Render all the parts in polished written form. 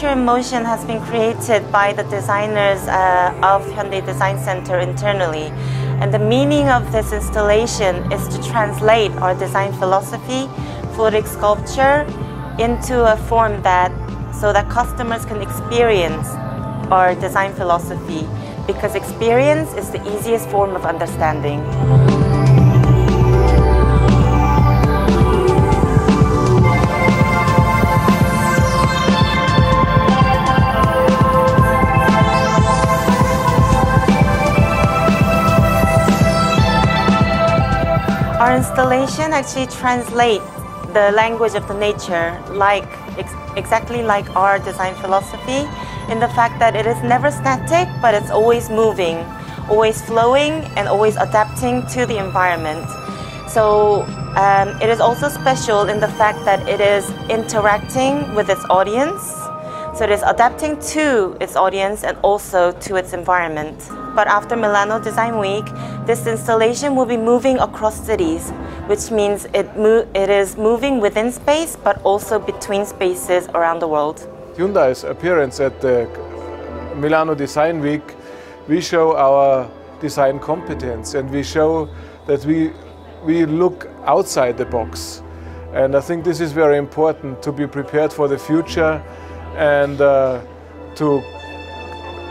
Sculpture in Motion has been created by the designers of Hyundai Design Center internally. And the meaning of this installation is to translate our design philosophy, fluidic sculpture, into a form so that customers can experience our design philosophy, because experience is the easiest form of understanding. Our installation actually translates the language of the nature exactly like our design philosophy, in the fact that it is never static, but it's always moving, always flowing, and always adapting to the environment. So it is also special in the fact that it is interacting with its audience. So it is adapting to its audience and also to its environment. But after Milano Design Week, this installation will be moving across cities, which means it is moving within space, but also between spaces around the world. Hyundai's appearance at the Milano Design Week, we show our design competence, and we show that we look outside the box. And I think this is very important, to be prepared for the future and to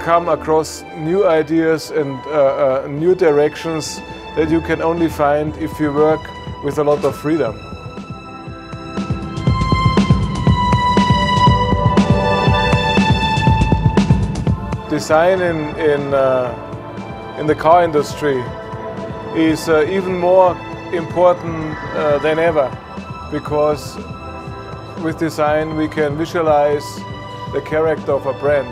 come across new ideas and new directions that you can only find if you work with a lot of freedom. Design in the car industry is even more important than ever, because with design we can visualize the character of a brand.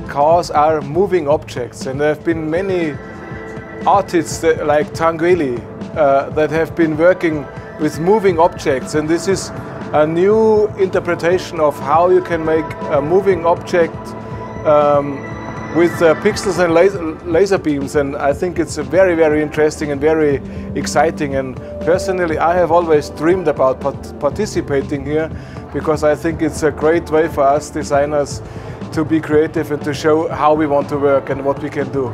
Cars are moving objects, and there have been many artists like Tangueli that have been working with moving objects, and this is a new interpretation of how you can make a moving object with pixels and laser beams, and I think it's very, very interesting and very exciting. And personally, I have always dreamed about participating here, because I think it's a great way for us designers to be creative and to show how we want to work and what we can do.